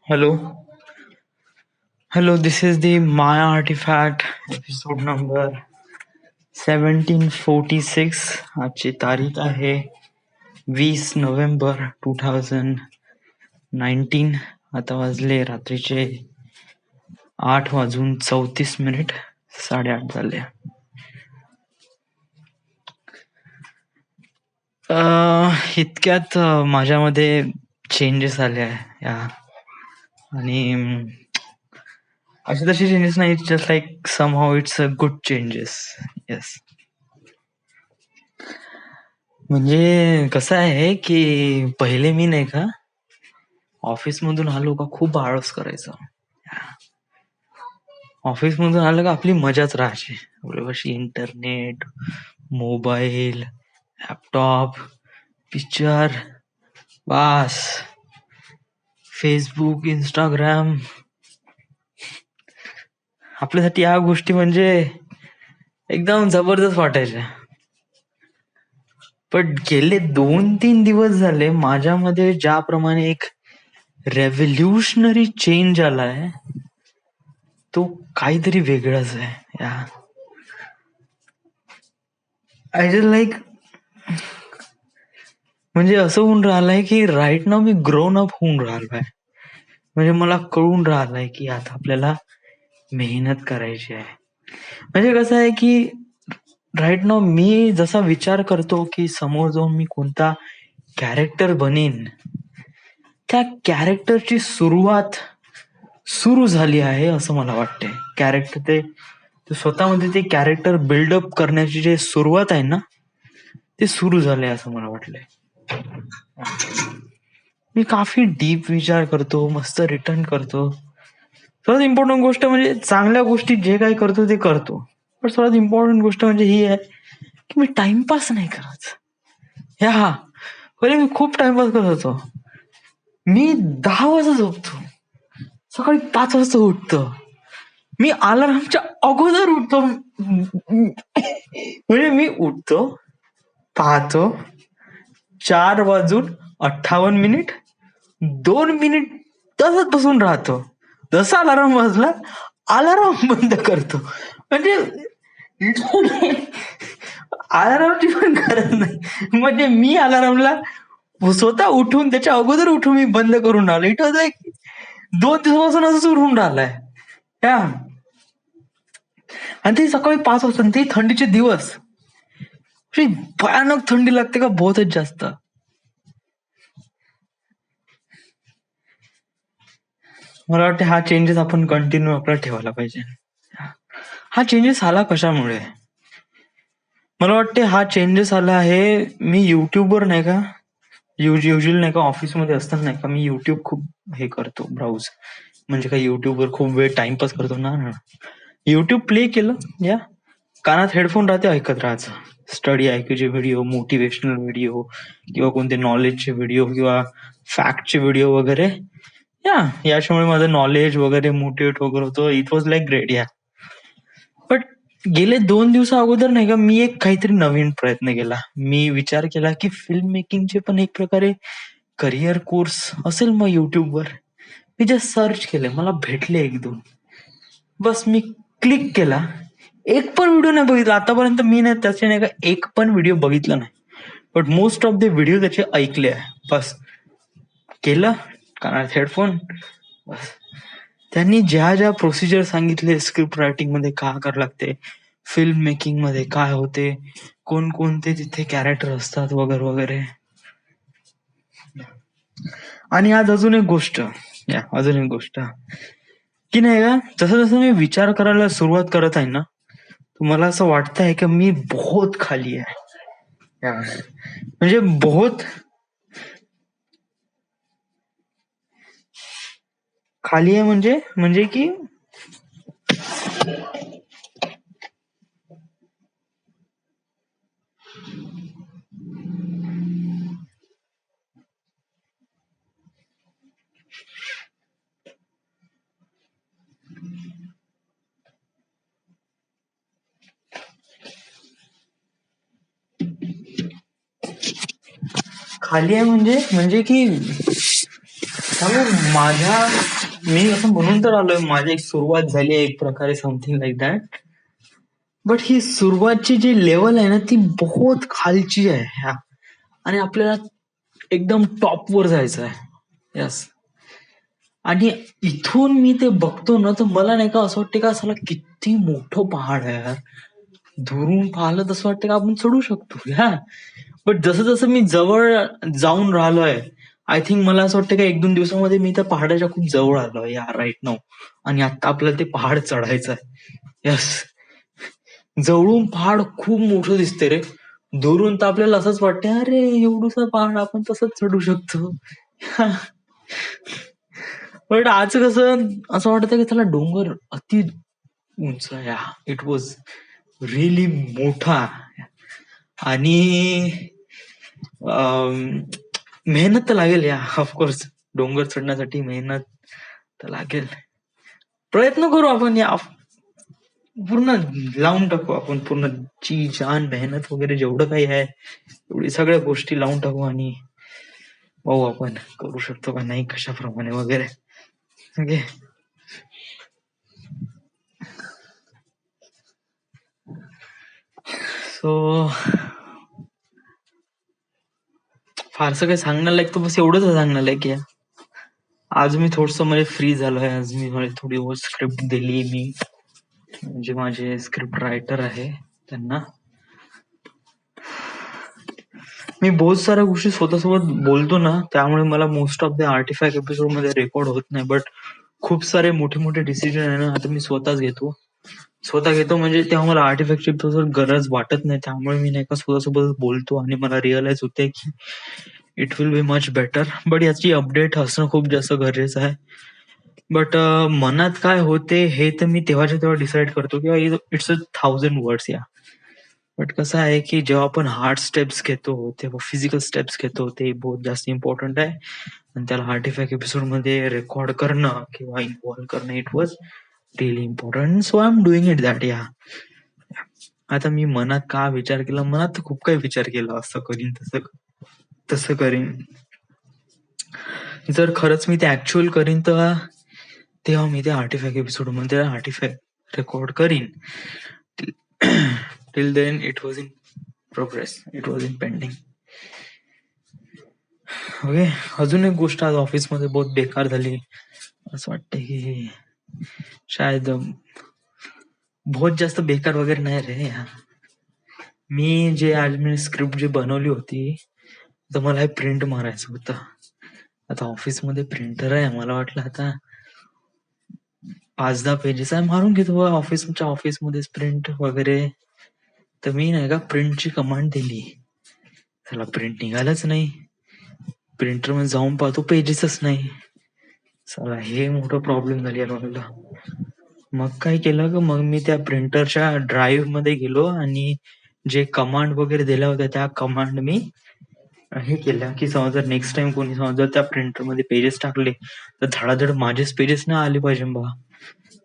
Hello, hello. This is the Maya Artifact episode number 1746. आजची तारीख आहे 20 नोव्हेंबर 2019. आता वाजले रात्रीचे 8:34 8:30 झाले. इतक्यात माझ्यामध्ये चेंजेस आले आहे आणि असे तसे चेंजेस नाही, just like somehow it's a good changes. Yes, म्हणजे कसं आहे की पहिले मी नाही का ऑफिस मधून आलो का खूप आळस करायचो. ऑफिस मधून आलं का आपली मजाच राहायची. आपल्यापाशी इंटरनेट, मोबाईल, लॅपटॉप, पिक्चर, बास, फेसबुक, इंस्टाग्राम, आपल्यासाठी या गोष्टी म्हणजे एकदम जबरदस्त वाटायच्या. पण गेले 2-3 दिवस झाले माझ्यामध्ये ज्याप्रमाणे एक रेव्होल्युशनरी चेंज आलाय, तो काहीतरी वेगळाच आहे. आय जस्ट लाईक, म्हणजे असं होऊन राहिलंय की राईट नाव मी ग्रोन अप होऊन राहिलोय. म्हणजे मला कळून राहिलंय की आता आपल्याला मेहनत करायची आहे. म्हणजे कसं आहे की राईट नाव मी जसा विचार करतो की समोर जाऊन मी कोणता कॅरेक्टर बनेन, त्या कॅरेक्टरची सुरुवात सुरू झाली आहे असं मला वाटतंय. कॅरेक्टर ते स्वतःमध्ये ते कॅरेक्टर बिल्डअप करण्याची जे सुरुवात आहे ना, ते सुरू झाले असं मला वाटलंय. मी काफी डीप विचार करतो, मस्त रिटर्न करतो. सर्वात इम्पॉर्टंट गोष्ट म्हणजे चांगल्या गोष्टी जे काही करतो ते करतो, पण सर्वात इम्पॉर्टंट गोष्ट म्हणजे ही आहे की मी टाइमपास नाही करत. पहिले मी खूप टाइमपास करत होतो. मी 10 वाजता झोपतो, सकाळी 5 वाजता उठतो. मी अलार्मच्या अगोदर उठतो. म्हणजे मी उठतो, पाहतो 4:58 2 मिनिट तसंच बसून राहतो. जसा अलार्म वाजला, अलार्म बंद करतो. म्हणजे अलार्मची पण गरज नाही. म्हणजे मी अलार्मला स्वतः उठून त्याच्या अगोदर उठून मी बंद करून राहिलो. इट वॉज लाईक 2 दिवसापासून असं सुरू होऊन राहिलंय. आणि ते सकाळी 5 वाजता, ते थंडीचे दिवस, भयानक थंडी लागते का बहुतच जास्त. मला वाटतं हा चेंजेस आपण कंटिन्यू आपला ठेवायला पाहिजे. हा चेंजेस आला कशामुळे? मला वाटते हा चेंजेस आला आहे, मी युट्यूबवर नाही का युजली नाही का ऑफिसमध्ये असताना नाही का मी युट्यूब खूप हे करतो, ब्राउज. म्हणजे काय युट्यूबवर खूप वेळ टाइमपास करतो ना. युट्यूब प्ले केलं, कानात हेडफोन राहते, ऐकत राहायचं. स्टडी ऐकायचे व्हिडिओ, मोटिवेशनल व्हिडिओ किंवा कोणते नॉलेजचे व्हिडिओ किंवा फॅक्टचे व्हिडिओ वगैरे. याच्यामुळे माझं नॉलेज वगैरे मोटिवेट वगैरे होतं. It was like great. But गेले 2 दिवसा अगोदर नाही का मी एक काहीतरी नवीन प्रयत्न केला. मी विचार केला की फिल्म मेकिंगचे पण एक प्रकारे करिअर कोर्स असेल मग युट्यूबवर. मी जस्ट सर्च केले, मला भेटले 1-2. बस मी क्लिक केला, एक पण व्हिडिओ नाही बघितला आतापर्यंत. मी नाही त्याचे नाही का एक पण व्हिडिओ बघितला नाही, but most of the video त्याचे ऐकले आहे. बस केलं, कानात हेडफोन, बस. त्यांनी ज्या ज्या प्रोसिजर सांगितले, स्क्रिप्ट रायटिंग मध्ये काय करावं लागते, फिल्म मेकिंग मध्ये काय होते, कोणकोणते तिथे कॅरेक्टर असतात वगैरे वगैरे. आणि आज अजून एक गोष्ट की नाही का, जसं जसं मी विचार करायला सुरुवात करत आहे ना, तुम्हाला असं वाटतंय की मी बहुत खाली आहे. म्हणजे बहुत खाली आहे, म्हणजे की खाली आहे म्हणजे की माझ्या मी असं म्हणून तर आलोय, माझी एक सुरुवात झाली आहे एक प्रकारे, समथिंग लाईक दॅट. बट ही सुरुवातची जी लेवल आहे ना, ती बहुत खालची आहे ह्या, आणि आपल्याला एकदम टॉपवर जायचं आहे. यस. आणि इथून मी ते बघतो ना, तर मला नाही का असं वाटतं का, असाला किती मोठं पहाड आहे यार. दुरून पाहिलं तसं वाटतं का आपण चढू शकतो. ह्या बट जसं जसं मी जवळ जाऊन राहिलोय, आय थिंक मला असं वाटतं का 1-2 दिवसामध्ये मी त्या पहाडाच्या खूप जवळ आलोय या राईट नाव. आणि आता आपल्याला ते पहाड चढायचं आहे. यस. जवळून पहाड खूप मोठं दिसते रे. दुरून तर आपल्याला असंच वाटतं, अरे एवढूसा पहाड आपण तसंच चढू शकतो. बट आज कसं असं वाटतं की त्याला डोंगर अति उंच आहे. इट वॉज रिअली मोठा. आणि मेहनत तर लागेल या, ऑफकोर्स. डोंगर चढण्यासाठी मेहनत तर लागेल. प्रयत्न करू आपण या, पूर्ण लावून टाकू आपण, पूर्ण जी जान मेहनत वगैरे जेवढं काही आहे, एवढी सगळ्या गोष्टी लावून टाकू आणि पाहू आपण करू शकतो का नाही, कशाप्रमाणे वगैरे. ओके. सो फारसं काही सांगणार लायक तर बस एवढंच सांगणार लायक की आज मी थोडस म्हणजे फ्री झालोय. आज मी थोडी स्क्रिप्ट दिली मी, म्हणजे माझे स्क्रिप्ट रायटर आहे त्यांना. मी बहुत साऱ्या गोष्टी स्वतःसोबत बोलतो ना, त्यामुळे मला most of the artefact episode मध्ये रेकॉर्ड होत नाही. बट खूप सारे मोठे मोठे डिसिजन आहे ना, आता मी स्वतः घेतो म्हणजे तेव्हा मला आर्टिफॅक्टची गरज वाटत नाही. त्यामुळे मी नाही का स्वतःसोबत बोलतो आणि मला रिअलाइज होते की it will be much better. But याची अपडेट असणं खूप जास्त गरजेचं आहे. बट मनात काय होते हे तर मी तेव्हाच्या तेव्हा डिसाईड करतो किंवा इट्स 1000 वर्ड्स या. बट कसं आहे की जेव्हा आपण हार्ड स्टेप्स घेतो तेव्हा फिजिकल स्टेप्स घेतो, ते बहुत जास्त इम्पॉर्टंट आहे. आणि त्याला आर्टिफॅक्ट एपिसोड मध्ये रेकॉर्ड करणं किंवा इन्व्हॉल्व करणं, it was really important. So I am doing it that या. आता मी मनात का विचार केला, मनात खूप काही विचार केला, असं करीन तसं करीन. जर खरंच मी ते ऍक्च्युअल करीन तर तेव्हा मी ते आर्टिफॅक्ट एपिसोड मध्ये आर्टिफॅक्ट रेकॉर्ड करीन. Till then it was in progress, it was in pending. Okay. अजून एक गोष्ट आज ऑफिसमध्ये बहुत बेकार झाली. असं वाटतं की शायद बहुत जास्त बेकार वगैरे नाही रे. मी आज मी स्क्रिप्ट जी बनवली होती, तर मला हे प्रिंट मारायचं होतं. आता ऑफिसमध्ये प्रिंटर आहे, मला वाटलं आता 5-10 पेजेस आहे, मारून घेतो ऑफिसमध्ये प्रिंट वगैरे. तर मी नाही का प्रिंटची कमांड दिली, त्याला प्रिंट निघालच नाही. प्रिंटर मध्ये जाऊन पाहतो, पेजेसच नाही. चला हे मोठं प्रॉब्लेम झाली मला. मग काय केलं ग, मग मी त्या प्रिंटरच्या ड्राईव्ह मध्ये गेलो आणि जे कमांड वगैरे दिल्या होत्या त्या कमांड मी हे केलं की समजा नेक्स्ट टाइम कोणी समजा त्या प्रिंटर मध्ये पेजेस टाकले तर धडाधड माझेच पेजेस ना आले पाहिजे बा.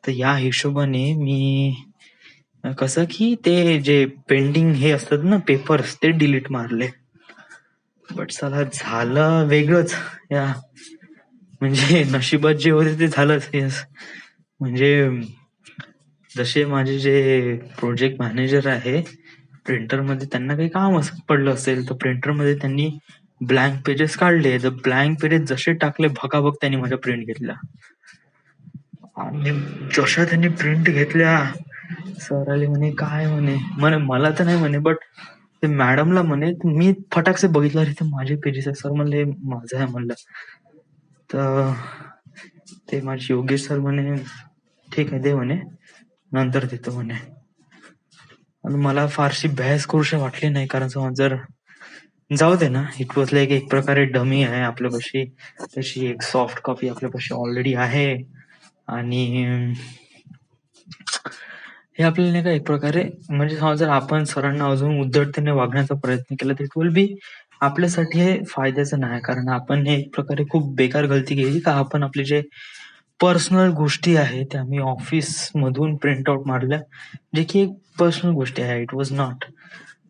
तर या हिशोबाने मी कसं की ते जे पेंडिंग हे असतात ना पेपर्स, ते डिलीट मारले. बट चला झालं वेगळंच या, म्हणजे नशिबात जे होते ते झालंच. येस. म्हणजे जसे माझे जे प्रोजेक्ट मॅनेजर आहे प्रिंटर मध्ये, त्यांना काही काम पडलं असेल तर प्रिंटर मध्ये त्यांनी ब्लँक पेजेस काढले. तर ब्लँक पेजेस जसे टाकले भकाभक त्यांनी माझ्या प्रिंट घेतल्या. आणि जशा त्यांनी प्रिंट घेतल्या, सर आले म्हणे काय म्हणे मला तर नाही म्हणे, बट ते मॅडमला म्हणे. मी फटाकसे बघितलं, अरे ते माझे पेजेस आहे. सर म्हणले माझं आहे म्हणलं. तर ते माझे योगेश सर म्हणे ठीक आहे दे म्हणे, नंतर देतो म्हणे. आणि मला फारशी बहस करूशी वाटली नाही, कारण समज जर जाऊ दे ना, इट वॉज लाईक एक प्रकारे डमी आहे आपल्यापाशी, तशी एक सॉफ्ट कॉपी आपल्यापाशी ऑलरेडी आहे. आणि हे आपल्याला नाही का एक प्रकारे, म्हणजे समज जर आपण सरांना अजून उद्धटतेने वागण्याचा प्रयत्न केला तर इट विल बी आपल्यासाठी हे फायद्याचं नाही. कारण आपण हे एक प्रकारे खूप बेकार गलती केली का आपण आपले जे पर्सनल गोष्टी आहेत त्या मी ऑफिस मधून प्रिंट आउट मारल्या, जे की एक पर्सनल गोष्टी आहे. It was not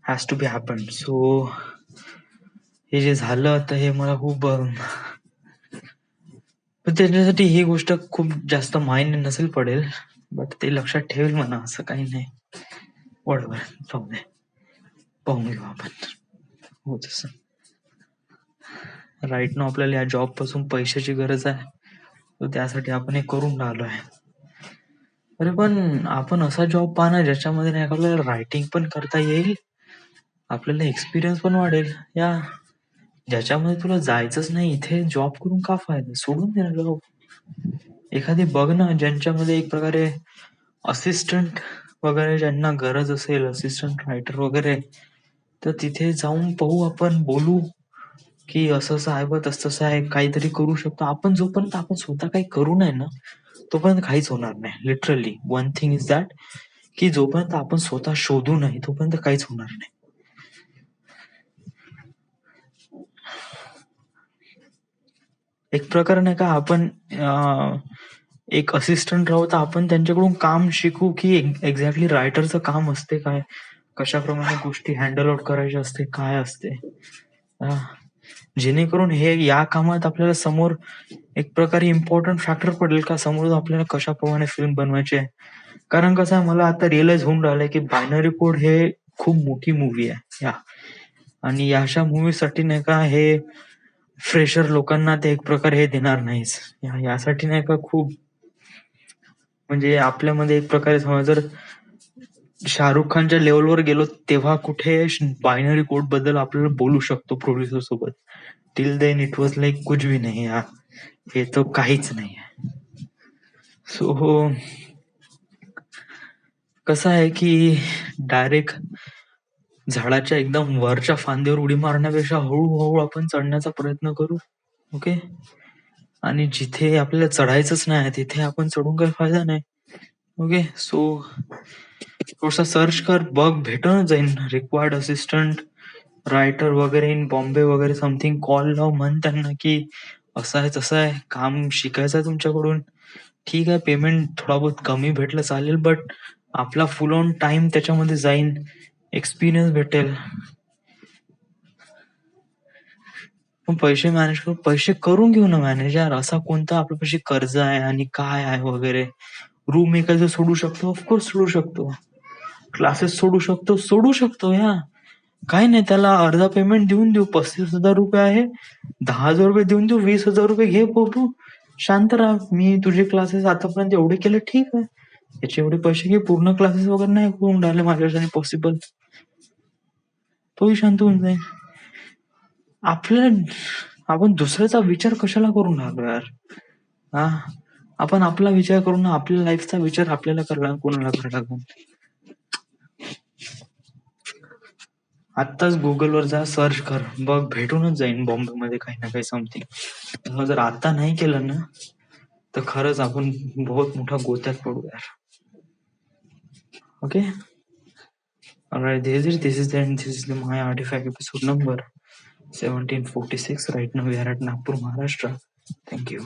has to be happen. So हे जे झालं तर हे मला खूप तर त्याच्यासाठी ही गोष्ट खूप जास्त मायने नसेल पडेल, बट ते लक्षात ठेवेल म्हणा, असं काही नाही. बरोबर, जाऊ दे, पाहून घेऊ आपण. हो तसं राईट ना आपल्याला या जॉब पासून पैशाची गरज आहे, तर त्यासाठी आपण हे करून राहिलो आहे. अरे पण आपण असा जॉब पाहना ज्याच्यामध्ये नाही का आपल्याला रायटिंग पण करता येईल, आपल्याला एक्सपिरियन्स पण वाढेल. या ज्याच्यामध्ये तुला जायचंच नाही, इथे जॉब करून का फायदा, सोडून दे ना जॉब. एखादी बघ ना ज्यांच्यामध्ये एक प्रकारे असिस्टंट वगैरे ज्यांना गरज असेल, असिस्टंट रायटर वगैरे, तर तिथे जाऊन पाहू, आपण बोलू की असं असं आहे बा, तसं तसं आहे, काहीतरी करू शकतो आपण. जोपर्यंत आपण स्वतः काही करू नाही ना, तोपर्यंत काहीच होणार नाही. Literally one thing is that, की जोपर्यंत आपण स्वतः शोधू नाही तोपर्यंत काहीच होणार नाही. एक प्रकार नाही का, आपण एक असिस्टंट राहू तर आपण त्यांच्याकडून काम शिकू की एक्झॅक्टली रायटरचं काम असते काय, कशाप्रमाणे गोष्टी हँडल आउट करायच्या असते, काय असते. जेणेकरून हे या कामात आपल्याला समोर एक प्रकारे इम्पॉर्टंट फॅक्टर पडेल का, समोर आपल्याला कशाप्रमाणे फिल्म बनवायची आहे. कारण कसं आहे, मला आता रिअलाइज होऊन राहिलंय की बायनरी कोड हे खूप मोठी मूवी आहे या, आणि याशा मूवीसाठी नाही का हे फ्रेशर लोकांना ते एक प्रकारे हे देणार नाहीच. यासाठी नाही का खूप, म्हणजे आपल्यामध्ये एक प्रकारे समज जर शाहरुख खानच्या लेवलवर गेलो तेव्हा कुठे बायनरी कोड बद्दल आपल्याला बोलू शकतो प्रोड्युसर सोबत. Till then it was like कुछ भी नाही यार, हे तो काहीच नाही आहे. सो कसं आहे की डायरेक्ट झाडाच्या एकदम वरच्या फांदीवर उडी मारण्यापेक्षा हळूहळू आपण चढण्याचा प्रयत्न करू. ओके, आणि जिथे आपल्याला चढायचंच नाही तिथे आपण चढून काही फायदा नाही. ओके, सो थोडसा सर्च कर, बघ, भेटून जाईन रिक्वायर्ड असिस्टंट रायटर वगैरे इन बॉम्बे वगैरे समथिंग. कॉल लाव, म्हण त्यांना की असं आहे तसं आहे, काम शिकायचं आहे तुमच्याकडून. ठीक आहे, पेमेंट थोडा बहुत कमी भेटलं चालेल, बट आपला फुल ऑन टाइम त्याच्यामध्ये जाईन, एक्सपिरियन्स भेटेल. पण पैसे मॅनेज करू, पैसे करून घेऊ ना मॅनेज यार. असा कोणता आपल्यापाशी कर्ज आहे आणि काय आहे वगैरे. रूम एखादं सोडू शकतो, ऑफकोर्स सोडू शकतो. क्लासेस सोडू शकतो या. काय नाही, त्याला अर्धा पेमेंट देऊन देऊ. 35,000 रुपये आहे, 10,000 रुपये देऊन देऊ, 20,000 रुपये घे पोटू, शांत राहा. मी तुझे क्लासेस आतापर्यंत एवढे केले, ठीक आहे, याचे एवढे पैसे घे. पूर्ण क्लासेस वगैरे नाही होऊन राहिले माझ्यासाठी पॉसिबल, तोही शांत होऊन जाईल. आपण दुसऱ्याचा विचार कशाला करून राहिलो यार. हा, आपण आपला विचार करून आपल्या लाईफचा विचार आपल्याला करायला, कोणाला करायला. आत्ताच गुगलवर जा, सर्च कर, बघ, भेटूनच जाईन बॉम्बेमध्ये काही ना काही समथिंग. जर आता नाही केलं ना तर खरंच आपण बहुत मोठा गोत्यात पडू यार. Okay, alright, this is the end. This is the my artifact episode number 1746. Right now we are at Nagpur, Maharashtra. Thank you.